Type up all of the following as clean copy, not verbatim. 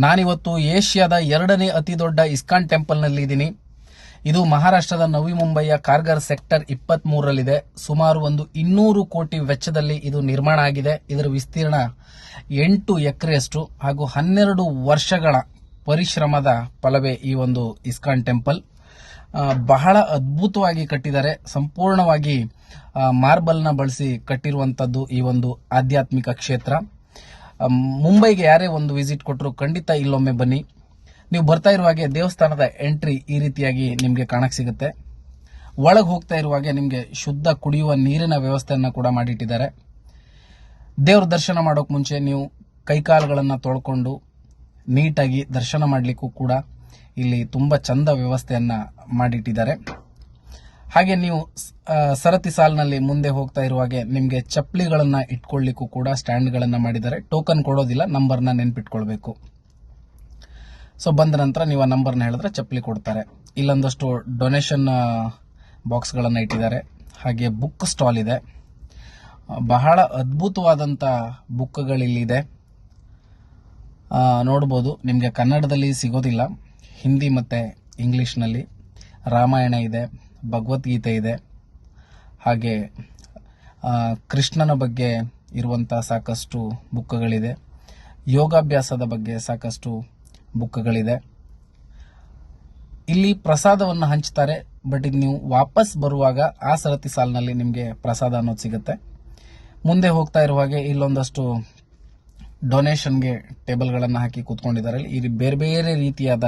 ನಾನಿವತ್ತು ಏಷ್ಯಾದ 2ನೇ ಅತಿ ದೊಡ್ಡ ಇಸ್ಕಾನ್ ಟೆಂಪಲ್ನಲ್ಲಿ ಇದ್ದೀನಿ. ಇದು ಮಹಾರಾಷ್ಟ್ರದ ನವಿ ಮುಂಬಯಿಯ ಕಾರ್ಗರ್ ಸೆಕ್ಟರ್ 23ರಲ್ಲಿದೆ. ಸುಮಾರು 200 ಕೋಟಿ ವೆಚ್ಚದಲ್ಲಿ ಇದು ನಿರ್ಮಾಣ ಆಗಿದೆ. ಇದರ ವಿಸ್ತೀರ್ಣ 8 ಎಕರೆಯಷ್ಟು ಹಾಗೂ 12 ವರ್ಷಗಳ ಪರಿಶ್ರಮದ ಫಲವೇ ಈ ಒಂದು ಇಸ್ಕಾನ್ ಟೆಂಪಲ್. ಬಹಳ ಅದ್ಭುತವಾಗಿ ಕಟ್ಟಿದ್ದಾರೆ. ಸಂಪೂರ್ಣವಾಗಿ ಮಾರ್ಬಲ್ನ ಬಳಸಿ ಕಟ್ಟಿರುವಂತದ್ದು ಈ ಒಂದು ಆಧ್ಯಾತ್ಮಿಕ ಕ್ಷೇತ್ರ. ಮುಂಬೈಗೆ ಯಾರೇ ಒಂದು ವಿಸಿಟ್ ಕೊಟ್ಟರು ಖಂಡಿತ ಇಲ್ಲೊಮ್ಮೆ ಬನ್ನಿ. ನೀವು ಬರ್ತಾ ಇರುವಾಗೆ ದೇವಸ್ಥಾನದ ಎಂಟ್ರಿ ಈ ರೀತಿಯಾಗಿ ನಿಮಗೆ ಕಾಣಕ್ಕೆ ಸಿಗುತ್ತೆ. ಒಳಗೆ ಹೋಗ್ತಾ ಇರುವಾಗೆ ನಿಮಗೆ ಶುದ್ಧ ಕುಡಿಯುವ ನೀರಿನ ವ್ಯವಸ್ಥೆಯನ್ನು ಕೂಡ ಮಾಡಿಟ್ಟಿದ್ದಾರೆ. ದೇವ್ರ ದರ್ಶನ ಮಾಡೋಕೆ ಮುಂಚೆ ನೀವು ಕೈಕಾಲುಗಳನ್ನು ತೊಳ್ಕೊಂಡು ನೀಟಾಗಿ ದರ್ಶನ ಮಾಡಲಿಕ್ಕೂ ಕೂಡ ಇಲ್ಲಿ ತುಂಬಾ ಚಂದ ವ್ಯವಸ್ಥೆಯನ್ನ ಮಾಡಿಟ್ಟಿದ್ದಾರೆ. ಹಾಗೆ ನೀವು ಸರತಿ ಸಾಲಿನಲ್ಲಿ ಮುಂದೆ ಹೋಗ್ತಾ ಇರುವಾಗೆ ನಿಮಗೆ ಚಪ್ಪಲಿಗಳನ್ನ ಇಟ್ಕೊಳ್ಳಿಕ್ಕೂ ಕೂಡ ಸ್ಟ್ಯಾಂಡ್ಗಳನ್ನ ಮಾಡಿದ್ದಾರೆ. ಟೋಕನ್ ಕೊಡೋದಿಲ್ಲ, ನಂಬರ್ನ ನೆನ್ಪಿಟ್ಕೊಳ್ಬೇಕು. ಸೊ ಬಂದ ನಂತರ ನೀವು ಆ ನಂಬರ್ನ ಹೇಳಿದ್ರೆ ಚಪ್ಪಲಿ ಕೊಡ್ತಾರೆ. ಇಲ್ಲೊಂದಷ್ಟು ಡೊನೇಷನ್ ಬಾಕ್ಸ್ಗಳನ್ನು ಇಟ್ಟಿದ್ದಾರೆ. ಹಾಗೆ ಬುಕ್ ಸ್ಟಾಲ್ ಇದೆ. ಬಹಳ ಅದ್ಭುತವಾದಂಥ ಬುಕ್ಗಳಿಲ್ಲಿದೆ. ನೋಡ್ಬೋದು, ನಿಮಗೆ ಕನ್ನಡದಲ್ಲಿ ಸಿಗೋದಿಲ್ಲ, ಹಿಂದಿ ಮತ್ತು ಇಂಗ್ಲೀಷ್ನಲ್ಲಿ. ರಾಮಾಯಣ ಇದೆ, ಭಗವದ್ಗೀತೆ ಇದೆ, ಹಾಗೆ ಕೃಷ್ಣನ ಬಗ್ಗೆ ಇರುವಂಥ ಸಾಕಷ್ಟು ಬುಕ್ಗಳಿದೆ. ಯೋಗಾಭ್ಯಾಸದ ಬಗ್ಗೆ ಸಾಕಷ್ಟು ಬುಕ್ಗಳಿದೆ. ಇಲ್ಲಿ ಪ್ರಸಾದವನ್ನು ಹಂಚ್ತಾರೆ. ಬಟ್ ಇದು ನೀವು ವಾಪಸ್ ಬರುವಾಗ ಆ ಸರತಿ ಸಾಲಿನಲ್ಲಿ ನಿಮಗೆ ಪ್ರಸಾದ ಅನ್ನೋದು ಸಿಗುತ್ತೆ. ಮುಂದೆ ಹೋಗ್ತಾ ಇರುವಾಗೆ ಇಲ್ಲೊಂದಷ್ಟು ಡೊನೇಷನ್ಗೆ ಟೇಬಲ್ಗಳನ್ನು ಹಾಕಿ ಕೂತ್ಕೊಂಡಿದ್ದಾರೆ. ಇಲ್ಲಿ ಬೇರೆ ಬೇರೆ ರೀತಿಯಾದ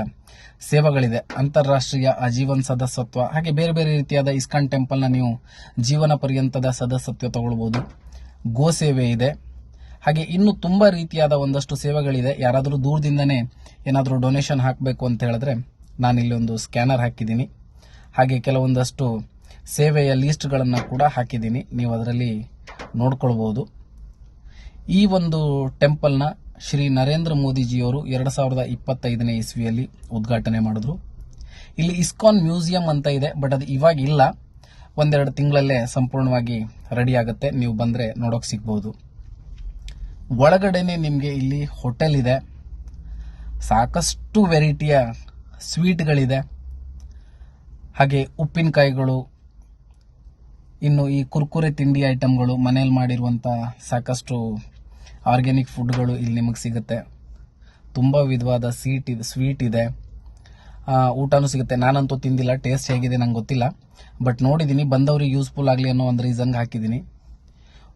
ಸೇವೆಗಳಿದೆ. ಅಂತಾರಾಷ್ಟ್ರೀಯ ಆಜೀವನ್ ಸದಸ್ಯತ್ವ, ಹಾಗೆ ಬೇರೆ ಬೇರೆ ರೀತಿಯಾದ ಇಸ್ಕಾನ್ ಟೆಂಪಲ್ನ ನೀವು ಜೀವನ ಪರ್ಯಂತದ ಸದಸ್ಯತ್ವ ತಗೊಳ್ಬಹುದು. ಗೋ ಸೇವೆ ಇದೆ. ಹಾಗೆ ಇನ್ನು ತುಂಬಾ ರೀತಿಯಾದ ಒಂದಷ್ಟು ಸೇವೆಗಳಿದೆ. ಯಾರಾದರೂ ದೂರದಿಂದನೇ ಏನಾದರೂ ಡೊನೇಷನ್ ಹಾಕಬೇಕು ಅಂತ ಹೇಳಿದ್ರೆ ನಾನಿಲ್ಲಿ ಒಂದು ಸ್ಕ್ಯಾನರ್ ಹಾಕಿದ್ದೀನಿ. ಹಾಗೆ ಕೆಲವೊಂದಷ್ಟು ಸೇವೆಯ ಲೀಸ್ಟ್ಗಳನ್ನು ಕೂಡ ಹಾಕಿದ್ದೀನಿ. ನೀವು ಅದರಲ್ಲಿ ನೋಡ್ಕೊಳ್ಬಹುದು. ಈ ಒಂದು ಟೆಂಪಲ್ನ ಶ್ರೀ ನರೇಂದ್ರ ಮೋದಿಜಿಯವರು 2025ನೇ ಇಸ್ವಿಯಲ್ಲಿ ಉದ್ಘಾಟನೆ ಮಾಡಿದ್ರು. ಇಲ್ಲಿ ಇಸ್ಕಾನ್ ಮ್ಯೂಸಿಯಂ ಅಂತ ಇದೆ, ಬಟ್ ಅದು ಇವಾಗ ಇಲ್ಲ. ಒಂದೆರಡು ತಿಂಗಳಲ್ಲೇ ಸಂಪೂರ್ಣವಾಗಿ ರೆಡಿ ಆಗುತ್ತೆ. ನೀವು ಬಂದರೆ ನೋಡೋಕೆ ಸಿಗ್ಬೋದು. ಒಳಗಡೆನೆ ನಿಮಗೆ ಇಲ್ಲಿ ಹೋಟೆಲ್ ಇದೆ. ಸಾಕಷ್ಟು ವೆರೈಟಿಯ ಸ್ವೀಟ್ಗಳಿದೆ. ಹಾಗೆ ಉಪ್ಪಿನಕಾಯಿಗಳು, ಇನ್ನು ಈ ಕುರ್ಕುರೆ ತಿಂಡಿ ಐಟಮ್ಗಳು, ಮನೇಲಿ ಮಾಡಿರುವಂಥ ಸಾಕಷ್ಟು ಆರ್ಗ್ಯಾನಿಕ್ ಫುಡ್ಗಳು ಇಲ್ಲಿ ನಿಮಗೆ ಸಿಗುತ್ತೆ. ತುಂಬ ವಿಧವಾದ ಸ್ವೀಟ್ ಇದೆ. ಊಟನೂ ಸಿಗುತ್ತೆ. ನಾನಂತೂ ತಿಂದಿಲ್ಲ, ಟೇಸ್ಟ್ ಹೇಗಿದೆ ನಂಗೆ ಗೊತ್ತಿಲ್ಲ, ಬಟ್ ನೋಡಿದ್ದೀನಿ. ಬಂದವ್ರಿಗೆ ಯೂಸ್ಫುಲ್ ಆಗಲಿ ಅನ್ನೋ ಒಂದು ರೀಸನ್ಗೆ ಹಾಕಿದ್ದೀನಿ.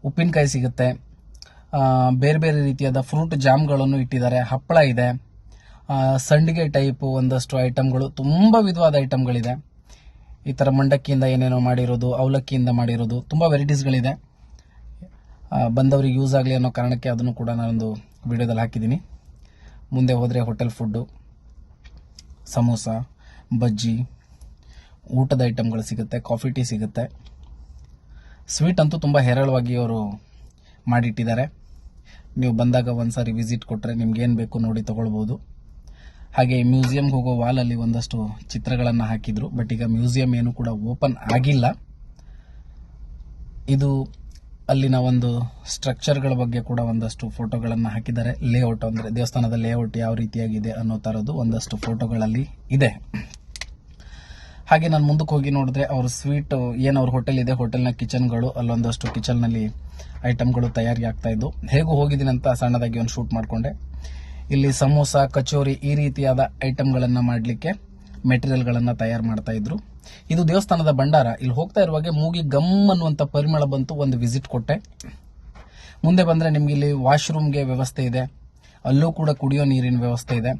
ಉಪ್ಪಿನಕಾಯಿ ಸಿಗುತ್ತೆ. ಬೇರೆ ಬೇರೆ ರೀತಿಯಾದ ಫ್ರೂಟ್ ಜಾಮ್ಗಳನ್ನು ಇಟ್ಟಿದ್ದಾರೆ. ಹಪ್ಪಳ ಇದೆ. ಸಂಡಿಗೆ ಟೈಪ್ ಒಂದಷ್ಟು ಐಟಮ್ಗಳು, ತುಂಬ ವಿಧವಾದ ಐಟಮ್ಗಳಿದೆ. ಈ ಥರ ಮಂಡಕ್ಕಿಯಿಂದ ಏನೇನೋ ಮಾಡಿರೋದು, ಅವಲಕ್ಕಿಯಿಂದ ಮಾಡಿರೋದು, ತುಂಬ ವೆರೈಟೀಸ್ಗಳಿದೆ. ಬಂದವ್ರಿಗೆ ಯೂಸ್ ಆಗಲಿ ಅನ್ನೋ ಕಾರಣಕ್ಕೆ ಅದನ್ನು ಕೂಡ ನಾನೊಂದು ವಿಡಿಯೋದಲ್ಲಿ ಹಾಕಿದ್ದೀನಿ. ಮುಂದೆ ಹೋದರೆ ಹೋಟೆಲ್ ಫುಡ್ಡು, ಸಮೋಸ, ಬಜ್ಜಿ, ಊಟದ ಐಟಮ್ಗಳು ಸಿಗುತ್ತೆ. ಕಾಫಿ ಟೀ ಸಿಗುತ್ತೆ. ಸ್ವೀಟ್ ಅಂತೂ ತುಂಬ ಹೇರಳವಾಗಿ ಅವರು ಮಾಡಿಟ್ಟಿದ್ದಾರೆ. ನೀವು ಬಂದಾಗ ಒಂದ್ಸಾರಿ ವಿಸಿಟ್ ಕೊಟ್ಟರೆ ನಿಮ್ಗೇನು ಬೇಕು ನೋಡಿ ತಗೊಳ್ಬೋದು. ಹಾಗೆ ಮ್ಯೂಸಿಯಂಗೆ ಹೋಗೋ ವಾಲಲ್ಲಿ ಒಂದಷ್ಟು ಚಿತ್ರಗಳನ್ನು ಹಾಕಿದ್ರು, ಬಟ್ ಈಗ ಮ್ಯೂಸಿಯಂ ಏನು ಕೂಡ ಓಪನ್ ಆಗಿಲ್ಲ. ಇದು ಅಲ್ಲಿನ ಒಂದು ಸ್ಟ್ರಕ್ಚರ್ಗಳ ಬಗ್ಗೆ ಕೂಡ ಒಂದಷ್ಟು ಫೋಟೋಗಳನ್ನು ಹಾಕಿದ್ದಾರೆ. ಲೇಔಟ್ ಅಂದರೆ ದೇವಸ್ಥಾನದ ಲೇಔಟ್ ಯಾವ ರೀತಿಯಾಗಿದೆ ಅನ್ನೋ ಥರದ್ದು ಒಂದಷ್ಟು ಫೋಟೋಗಳಲ್ಲಿ ಇದೆ. ಹಾಗೆ ನಾನು ಮುಂದಕ್ಕೆ ಹೋಗಿ ನೋಡಿದ್ರೆ ಅವ್ರ ಸ್ವೀಟ್ ಏನು ಅವ್ರ ಹೋಟೆಲ್ ಇದೆ, ಹೋಟೆಲ್ನ ಕಿಚನ್ಗಳು, ಅಲ್ಲೊಂದಷ್ಟು ಕಿಚನ್ನಲ್ಲಿ ಐಟಮ್ಗಳು ತಯಾರಿ ಆಗ್ತಾ ಇದ್ದು. ಹೇಗೂ ಹೋಗಿದ್ದೀನಿ ಅಂತ ಸಣ್ಣದಾಗಿ ಒಂದು ಶೂಟ್ ಮಾಡಿಕೊಂಡೆ. ಇಲ್ಲಿ ಸಮೋಸ, ಕಚೋರಿ ಈ ರೀತಿಯಾದ ಐಟಮ್ಗಳನ್ನು ಮಾಡಲಿಕ್ಕೆ ಮೆಟೀರಿಯಲ್ಗಳನ್ನು ತಯಾರು ಮಾಡ್ತಾ ಇದ್ರು. ಇದು ದೇವಸ್ಥಾನದ ಭಂಡಾರ. ಇಲ್ಲಿ ಹೋಗ್ತಾ ಇರುವಾಗೆ ಮೂಗಿ ಗಮ್ ಅನ್ನುವಂಥ ಪರಿಮಳ ಬಂತು. ಒಂದು ವಿಸಿಟ್ ಕೊಟ್ಟೆ. ಮುಂದೆ ಬಂದರೆ ನಿಮ್ಗೆ ಇಲ್ಲಿ ವಾಶ್ರೂಮ್ಗೆ ವ್ಯವಸ್ಥೆ ಇದೆ. ಅಲ್ಲೂ ಕೂಡ ಕುಡಿಯೋ ನೀರಿನ ವ್ಯವಸ್ಥೆ ಇದೆ.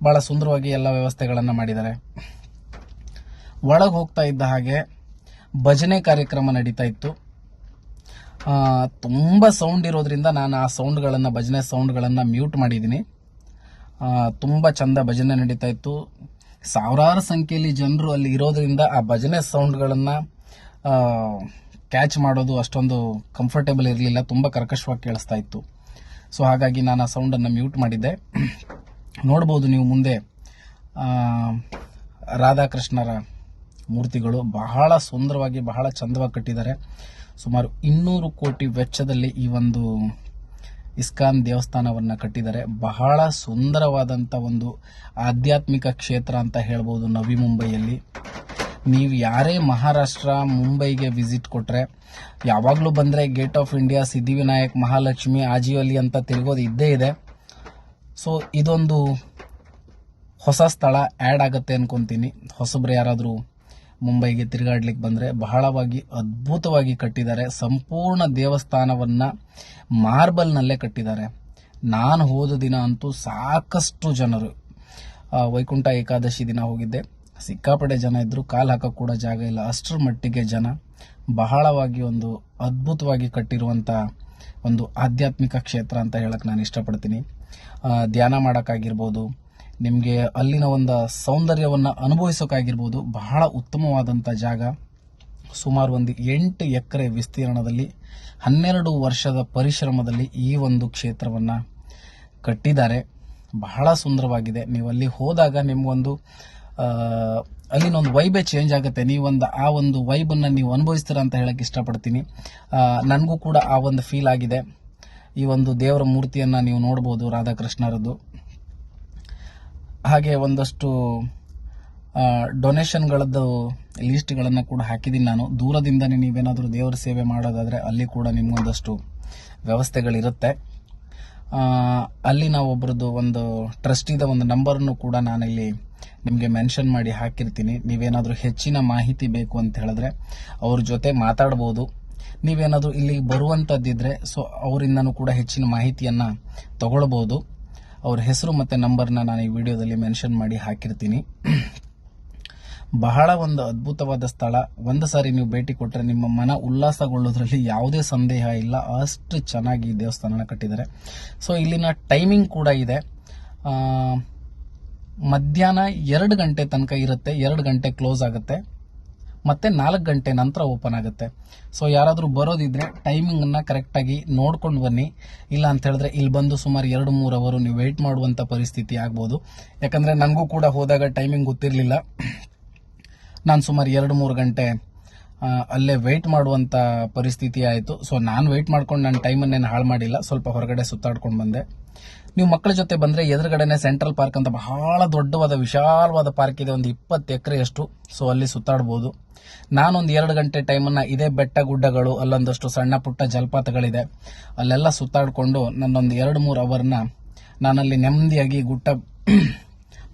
ಬಹಳ ಸುಂದರವಾಗಿ ಎಲ್ಲ ವ್ಯವಸ್ಥೆಗಳನ್ನು ಮಾಡಿದ್ದಾರೆ. ಒಳಗೆ ಹೋಗ್ತಾ ಇದ್ದ ಹಾಗೆ ಭಜನೆ ಕಾರ್ಯಕ್ರಮ ನಡೀತಾ ಇತ್ತು. ತುಂಬ ಸೌಂಡ್ ಇರೋದ್ರಿಂದ ನಾನು ಆ ಸೌಂಡ್ಗಳನ್ನು, ಭಜನೆ ಸೌಂಡ್ಗಳನ್ನು ಮ್ಯೂಟ್ ಮಾಡಿದ್ದೀನಿ. ತುಂಬ ಚಂದ ಭಜನೆ ನಡೀತಾ ಇತ್ತು. ಸಾವಿರಾರು ಸಂಖ್ಯೆಯಲ್ಲಿ ಜನರು ಅಲ್ಲಿ ಇರೋದ್ರಿಂದ ಆ ಭಜನೆ ಸೌಂಡ್ಗಳನ್ನು ಕ್ಯಾಚ್ ಮಾಡೋದು ಅಷ್ಟೊಂದು ಕಂಫರ್ಟೇಬಲ್ ಇರಲಿಲ್ಲ. ತುಂಬ ಕರ್ಕಶವಾಗಿ ಕೇಳಿಸ್ತಾ ಇತ್ತು. ಸೊ ಹಾಗಾಗಿ ನಾನು ಆ ಸೌಂಡನ್ನು ಮ್ಯೂಟ್ ಮಾಡಿದ್ದೆ. ನೋಡ್ಬೋದು ನೀವು ಮುಂದೆ ರಾಧಾಕೃಷ್ಣರ ಮೂರ್ತಿಗಳು ಬಹಳ ಸುಂದರವಾಗಿ, ಬಹಳ ಚಂದವಾಗಿ ಕಟ್ಟಿದ್ದಾರೆ. ಸುಮಾರು 200 ಕೋಟಿ ವೆಚ್ಚದಲ್ಲಿ ಈ ಒಂದು ಇಸ್ಕಾನ್ ದೇವಸ್ಥಾನವನ್ನ ಕಟ್ಟಿದ್ದಾರೆ. ಬಹಳ ಸುಂದರವಾದಂಥ ಒಂದು ಆಧ್ಯಾತ್ಮಿಕ ಕ್ಷೇತ್ರ ಅಂತ ಹೇಳ್ಬೋದು ನವಿ ಮುಂಬೈಯಲ್ಲಿ. ನೀವು ಯಾರೇ ಮಹಾರಾಷ್ಟ್ರ ಮುಂಬೈಗೆ ವಿಸಿಟ್ ಕೊಟ್ರೆ ಯಾವಾಗಲೂ ಬಂದರೆ gate of India, Siddhivinayak, Mahalakshmi, ಆಜಿವಲಿ ಅಂತ ತಿರುಗೋದು ಇದ್ದೇ ಇದೆ. ಸೊ ಇದೊಂದು ಹೊಸ ಸ್ಥಳ ಆ್ಯಡ್ ಆಗುತ್ತೆ ಅನ್ಕೊಂತೀನಿ. ಹೊಸಬ್ರು ಯಾರಾದರೂ ಮುಂಬೈಗೆ ತಿರುಗಾಡ್ಲಿಕ್ಕೆ ಬಂದರೆ ಬಹಳವಾಗಿ ಅದ್ಭುತವಾಗಿ ಕಟ್ಟಿದ್ದಾರೆ. ಸಂಪೂರ್ಣ ದೇವಸ್ಥಾನವನ್ನು ಮಾರ್ಬಲ್ನಲ್ಲೇ ಕಟ್ಟಿದ್ದಾರೆ. ನಾನು ಹೋದ ದಿನ ಅಂತೂ ಸಾಕಷ್ಟು ಜನರು, ವೈಕುಂಠ ಏಕಾದಶಿ ದಿನ ಹೋಗಿದ್ದೆ, ಸಿಕ್ಕಾಪಟ್ಟೆ ಜನ ಇದ್ದರು, ಕಾಲು ಹಾಕಕ್ಕೆ ಕೂಡ ಜಾಗ ಇಲ್ಲ, ಅಷ್ಟರ ಮಟ್ಟಿಗೆ ಜನ. ಬಹಳವಾಗಿ ಒಂದು ಅದ್ಭುತವಾಗಿ ಕಟ್ಟಿರುವಂಥ ಒಂದು ಆಧ್ಯಾತ್ಮಿಕ ಕ್ಷೇತ್ರ ಅಂತ ಹೇಳಕ್ಕೆ ನಾನು ಇಷ್ಟಪಡ್ತೀನಿ. ಧ್ಯಾನ ಮಾಡೋಕ್ಕಾಗಿರ್ಬೋದು, ನಿಮಗೆ ಅಲ್ಲಿನ ಒಂದು ಸೌಂದರ್ಯವನ್ನು ಅನುಭವಿಸೋಕ್ಕಾಗಿರ್ಬೋದು, ಬಹಳ ಉತ್ತಮವಾದಂಥ ಜಾಗ. ಸುಮಾರು ಒಂದು 8 ಎಕರೆ ವಿಸ್ತೀರ್ಣದಲ್ಲಿ 12 ವರ್ಷದ ಪರಿಶ್ರಮದಲ್ಲಿ ಈ ಒಂದು ಕ್ಷೇತ್ರವನ್ನು ಕಟ್ಟಿದ್ದಾರೆ. ಬಹಳ ಸುಂದರವಾಗಿದೆ. ನೀವು ಅಲ್ಲಿ ಹೋದಾಗ ನಿಮಗೊಂದು ಅಲ್ಲಿನೊಂದು ವೈಬೇ ಚೇಂಜ್ ಆಗುತ್ತೆ. ನೀವೊಂದು ಆ ಒಂದು ವೈಬನ್ನು ನೀವು ಅನುಭವಿಸ್ತೀರ ಅಂತ ಹೇಳಕ್ಕೆ ಇಷ್ಟಪಡ್ತೀನಿ. ನನಗೂ ಕೂಡ ಆ ಒಂದು ಫೀಲ್ ಆಗಿದೆ. ಈ ಒಂದು ದೇವರ ಮೂರ್ತಿಯನ್ನು ನೀವು ನೋಡ್ಬೋದು, ರಾಧಾಕೃಷ್ಣರದ್ದು. ಹಾಗೆ ಒಂದಷ್ಟು ಡೊನೇಷನ್ಗಳದ್ದು ಲೀಸ್ಟ್ಗಳನ್ನು ಕೂಡ ಹಾಕಿದ್ದೀನಿ ನಾನು. ದೂರದಿಂದನೇ ನೀವೇನಾದರೂ ದೇವರ ಸೇವೆ ಮಾಡೋದಾದರೆ ಅಲ್ಲಿ ಕೂಡ ನಿಮಗೊಂದಷ್ಟು ವ್ಯವಸ್ಥೆಗಳಿರುತ್ತೆ. ಅಲ್ಲಿ ನಾವು ಒಬ್ರದ್ದು ಒಂದು ಟ್ರಸ್ಟಿದ ಒಂದು ನಂಬರನ್ನು ಕೂಡ ನಾನಿಲ್ಲಿ ನಿಮಗೆ ಮೆನ್ಷನ್ ಮಾಡಿ ಹಾಕಿರ್ತೀನಿ. ನೀವೇನಾದರೂ ಹೆಚ್ಚಿನ ಮಾಹಿತಿ ಬೇಕು ಅಂತ ಹೇಳಿದ್ರೆ ಅವ್ರ ಜೊತೆ ಮಾತಾಡ್ಬೋದು. ನೀವೇನಾದರೂ ಇಲ್ಲಿ ಬರುವಂಥದ್ದಿದ್ರೆ ಸೊ ಅವರಿಂದನೂ ಕೂಡ ಹೆಚ್ಚಿನ ಮಾಹಿತಿಯನ್ನು ತಗೊಳ್ಬೋದು. ಅವ್ರ ಹೆಸರು ಮತ್ತು ನಂಬರ್ನ ನಾನು ಈ ವಿಡಿಯೋದಲ್ಲಿ ಮೆನ್ಷನ್ ಮಾಡಿ ಹಾಕಿರ್ತೀನಿ. ಬಹಳ ಒಂದು ಅದ್ಭುತವಾದ ಸ್ಥಳ. ಒಂದು ಸಾರಿ ನೀವು ಭೇಟಿ ಕೊಟ್ಟರೆ ನಿಮ್ಮ ಮನ ಉಲ್ಲಾಸಗೊಳ್ಳೋದ್ರಲ್ಲಿ ಯಾವುದೇ ಸಂದೇಹ ಇಲ್ಲ. ಅಷ್ಟು ಚೆನ್ನಾಗಿ ದೇವಸ್ಥಾನನ ಕಟ್ಟಿದ್ದಾರೆ. ಸೊ ಇಲ್ಲಿನ ಟೈಮಿಂಗ್ ಕೂಡ ಇದೆ. ಮಧ್ಯಾಹ್ನ 2 ಗಂಟೆ ತನಕ ಇರುತ್ತೆ. 2 ಗಂಟೆ ಕ್ಲೋಸ್ ಆಗುತ್ತೆ, ಮತ್ತೆ 4 ಗಂಟೆ ನಂತರ ಓಪನ್ ಆಗುತ್ತೆ. ಸೊ ಯಾರಾದರೂ ಬರೋದಿದ್ರೆ ಟೈಮಿಂಗನ್ನು ಕರೆಕ್ಟಾಗಿ ನೋಡ್ಕೊಂಡು ಬನ್ನಿ. ಇಲ್ಲ ಅಂತ ಹೇಳಿದ್ರೆ ಇಲ್ಲಿ ಬಂದು ಸುಮಾರು 2-3 ಅವರು ನೀವು ವೆಯ್ಟ್ ಮಾಡುವಂಥ ಪರಿಸ್ಥಿತಿ ಆಗ್ಬೋದು. ಯಾಕಂದರೆ ನನಗೂ ಕೂಡ ಹೋದಾಗ ಟೈಮಿಂಗ್ ಗೊತ್ತಿರಲಿಲ್ಲ. ನಾನು ಸುಮಾರು 2-3 ಗಂಟೆ ಅಲ್ಲೇ ವೆಯ್ಟ್ ಮಾಡುವಂಥ ಪರಿಸ್ಥಿತಿ ಆಯಿತು. ಸೊ ನಾನು ವೆಯ್ಟ್ ಮಾಡ್ಕೊಂಡು ನನ್ನ ಟೈಮನ್ನೇನು ಹಾಳು ಮಾಡಿಲ್ಲ, ಸ್ವಲ್ಪ ಹೊರಗಡೆ ಸುತ್ತಾಡ್ಕೊಂಡು ಬಂದೆ. ನೀವು ಮಕ್ಕಳ ಜೊತೆ ಬಂದರೆ ಎದುರುಗಡೆನೆ ಸೆಂಟ್ರಲ್ ಪಾರ್ಕ್ ಅಂತ ಬಹಳ ದೊಡ್ಡವಾದ ವಿಶಾಲವಾದ ಪಾರ್ಕ್ ಇದೆ, ಒಂದು 20 ಎಕರೆಯಷ್ಟು. ಸೊ ಅಲ್ಲಿ ಸುತ್ತಾಡ್ಬೋದು. ನಾನೊಂದು 2 ಗಂಟೆ ಟೈಮನ್ನು ಇದೇ ಬೆಟ್ಟ ಗುಡ್ಡಗಳು, ಅಲ್ಲೊಂದಷ್ಟು ಸಣ್ಣ ಪುಟ್ಟ ಜಲಪಾತಗಳಿದೆ, ಅಲ್ಲೆಲ್ಲ ಸುತ್ತಾಡಿಕೊಂಡು ನನ್ನೊಂದು 2-3 ಅವರ್ನ ನಾನಲ್ಲಿ ನೆಮ್ಮದಿಯಾಗಿ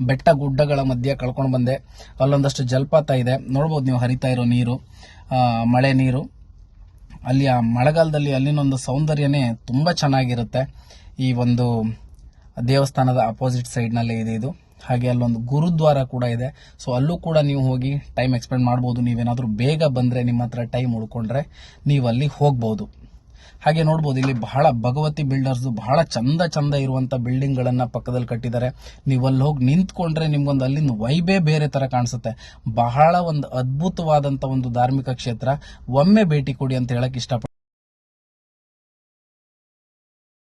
ಬೆಟ್ಟ ಗುಡ್ಡಗಳ ಮಧ್ಯೆ ಕಳ್ಕೊಂಡು ಬಂದೆ. ಅಲ್ಲೊಂದಷ್ಟು ಜಲಪಾತ ಇದೆ, ನೋಡ್ಬೋದು ನೀವು, ಹರಿತಾ ಇರೋ ನೀರು, ಮಳೆ ನೀರು. ಅಲ್ಲಿ ಆ ಮಳೆಗಾಲದಲ್ಲಿ ಅಲ್ಲಿನೊಂದು ಸೌಂದರ್ಯನೇ ತುಂಬ ಚೆನ್ನಾಗಿರುತ್ತೆ. ಈ ಒಂದು ದೇವಸ್ಥಾನದ ಅಪೋಸಿಟ್ ಸೈಡ್ನಲ್ಲೇ ಇದೆ ಇದು. ಹಾಗೆ ಅಲ್ಲೊಂದು ಗುರುದ್ವಾರ ಕೂಡ ಇದೆ. ಸೊ ಅಲ್ಲೂ ಕೂಡ ನೀವು ಹೋಗಿ ಟೈಮ್ ಎಕ್ಸ್ಪೆಂಡ್ ಮಾಡ್ಬೋದು. ನೀವೇನಾದರೂ ಬೇಗ ಬಂದರೆ, ನಿಮ್ಮ ಹತ್ರ ಟೈಮ್ ಉಳ್ಕೊಂಡ್ರೆ ನೀವು ಅಲ್ಲಿ ಹೋಗ್ಬೋದು. ಹಾಗೆ ನೋಡ್ಬೋದು ಇಲ್ಲಿ ಬಹಳ ಭಗವತಿ ಬಿಲ್ಡರ್ಸ್ ಬಹಳ ಚಂದ ಇರುವಂಥ ಬಿಲ್ಡಿಂಗ್ಗಳನ್ನು ಪಕ್ಕದಲ್ಲಿ ಕಟ್ಟಿದ್ದಾರೆ. ನೀವು ಅಲ್ಲಿ ಹೋಗಿ ನಿಂತ್ಕೊಂಡ್ರೆ ನಿಮ್ಗೊಂದು ಅಲ್ಲಿಂದ ವೈಬೇ ಬೇರೆ ಥರ ಕಾಣಿಸುತ್ತೆ. ಬಹಳ ಒಂದು ಅದ್ಭುತವಾದಂಥ ಒಂದು ಧಾರ್ಮಿಕ ಕ್ಷೇತ್ರ. ಒಮ್ಮೆ ಭೇಟಿ ಕೊಡಿ ಅಂತ ಹೇಳಕ್ಕೆ ಇಷ್ಟಪಡ್ತೀನಿ.